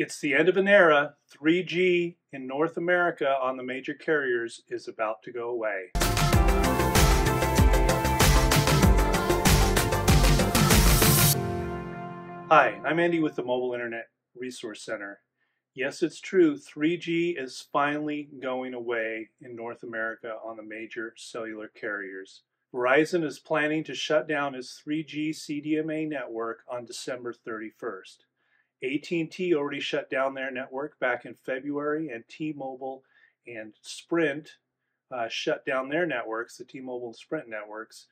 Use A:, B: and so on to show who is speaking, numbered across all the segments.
A: It's the end of an era. 3G in North America on the major carriers is about to go away. Hi, I'm Andy with the Mobile Internet Resource Center. Yes, it's true, 3G is finally going away in North America on the major cellular carriers. Verizon is planning to shut down its 3G CDMA network on December 31st. AT&T already shut down their network back in February, and T-Mobile and Sprint shut down their networks, the T-Mobile and Sprint networks,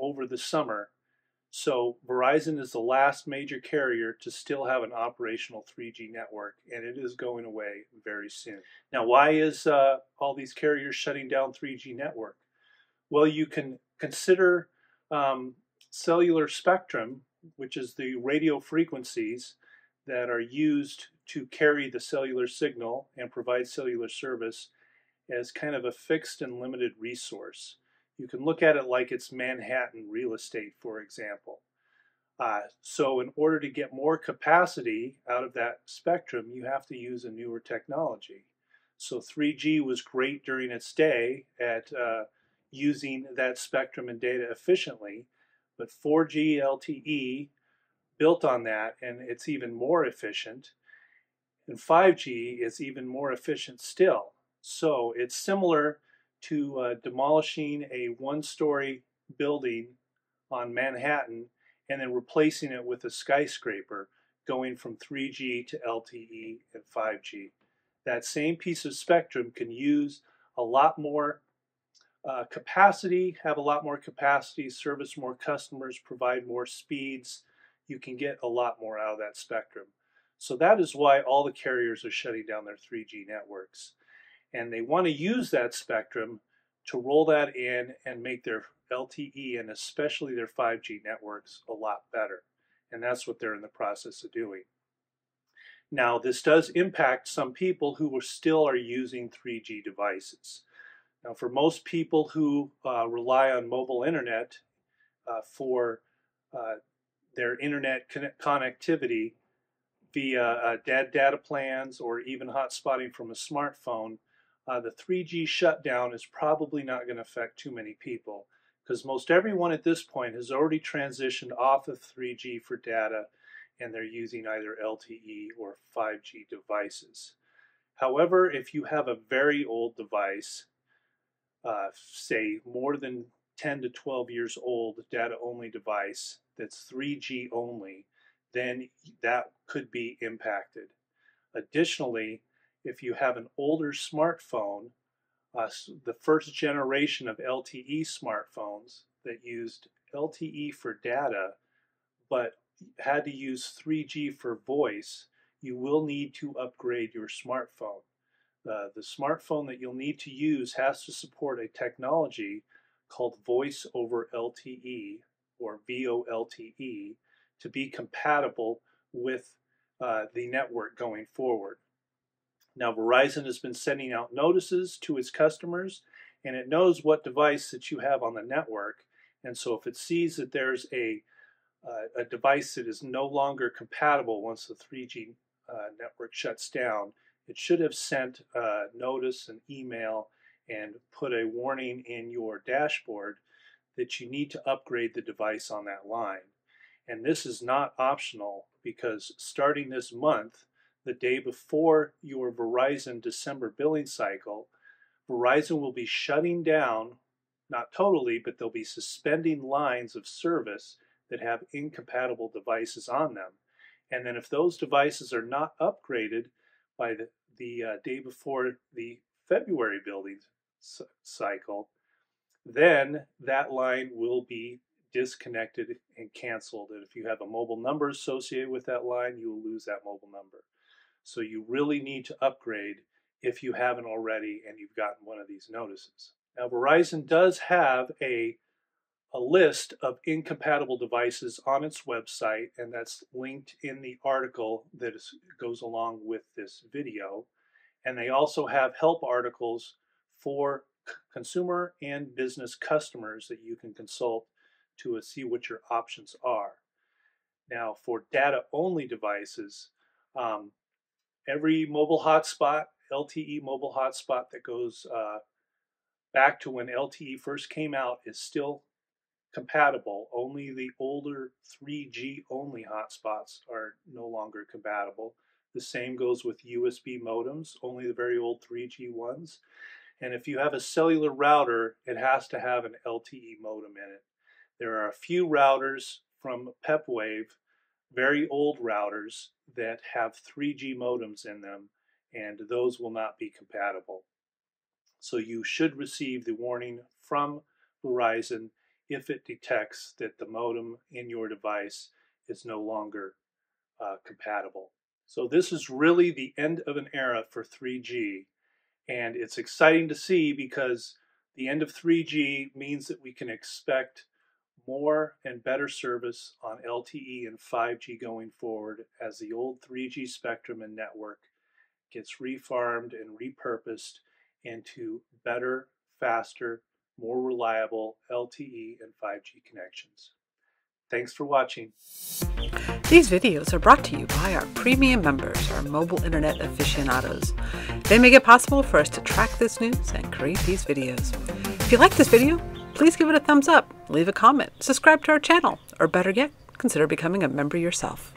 A: over the summer. So Verizon is the last major carrier to still have an operational 3G network, and it is going away very soon. Now, why is all these carriers shutting down 3G network? Well, you can consider cellular spectrum, which is the radio frequencies that are used to carry the cellular signal and provide cellular service, as kind of a fixed and limited resource. You can look at it like it's Manhattan real estate, for example. So in order to get more capacity out of that spectrum, you have to use a newer technology. So 3G was great during its day at using that spectrum and data efficiently, but 4G LTE built on that, and it's even more efficient. And 5G is even more efficient still. So it's similar to demolishing a one-story building on Manhattan and then replacing it with a skyscraper, going from 3G to LTE and 5G. That same piece of spectrum can use a lot more capacity, have a lot more capacity, service more customers, provide more speeds. You can get a lot more out of that spectrum. So that is why all the carriers are shutting down their 3G networks. And they want to use that spectrum to roll that in and make their LTE and especially their 5G networks a lot better. And that's what they're in the process of doing. Now, this does impact some people who still are using 3G devices. Now, for most people who rely on mobile internet for their internet connectivity via data plans or even hotspotting from a smartphone, the 3G shutdown is probably not going to affect too many people, because most everyone at this point has already transitioned off of 3G for data, and they're using either LTE or 5G devices. However, if you have a very old device, say more than 10 to 12 years old data-only device that's 3G only, then that could be impacted. Additionally, if you have an older smartphone, the first generation of LTE smartphones that used LTE for data but had to use 3G for voice, you will need to upgrade your smartphone. The smartphone that you'll need to use has to support a technology called Voice over LTE, or VoLTE, to be compatible with the network going forward. Now, Verizon has been sending out notices to its customers, and it knows what device that you have on the network. And so if it sees that there's a device that is no longer compatible once the 3G network shuts down, it should have sent a notice, an email, and put a warning in your dashboard that you need to upgrade the device on that line. And this is not optional, because starting this month, the day before your Verizon December billing cycle, Verizon will be shutting down, not totally, but they'll be suspending lines of service that have incompatible devices on them. And then if those devices are not upgraded by the day before the February billing cycle, then that line will be disconnected and canceled. And if you have a mobile number associated with that line, you will lose that mobile number. So you really need to upgrade if you haven't already and you've gotten one of these notices. Now, Verizon does have a list of incompatible devices on its website, and that's linked in the article that goes along with this video. And they also have help articles for consumer and business customers that you can consult to see what your options are. Now, for data-only devices, Um, every mobile hotspot, LTE mobile hotspot that goes back to when LTE first came out is still compatible. Only the older 3G only hotspots are no longer compatible. The same goes with USB modems, only the very old 3G ones. And if you have a cellular router, it has to have an LTE modem in it. There are a few routers from PepWave, very old routers, that have 3G modems in them, and those will not be compatible. So you should receive the warning from Verizon if it detects that the modem in your device is no longer compatible. So this is really the end of an era for 3G, and it's exciting to see because the end of 3G means that we can expect more and better service on LTE and 5G going forward as the old 3G spectrum and network gets refarmed and repurposed into better, faster, more reliable LTE and 5G connections. Thanks for watching.
B: These videos are brought to you by our premium members, our mobile internet aficionados. They make it possible for us to track this news and create these videos. If you like this video, please give it a thumbs up, leave a comment, subscribe to our channel, or better yet, consider becoming a member yourself.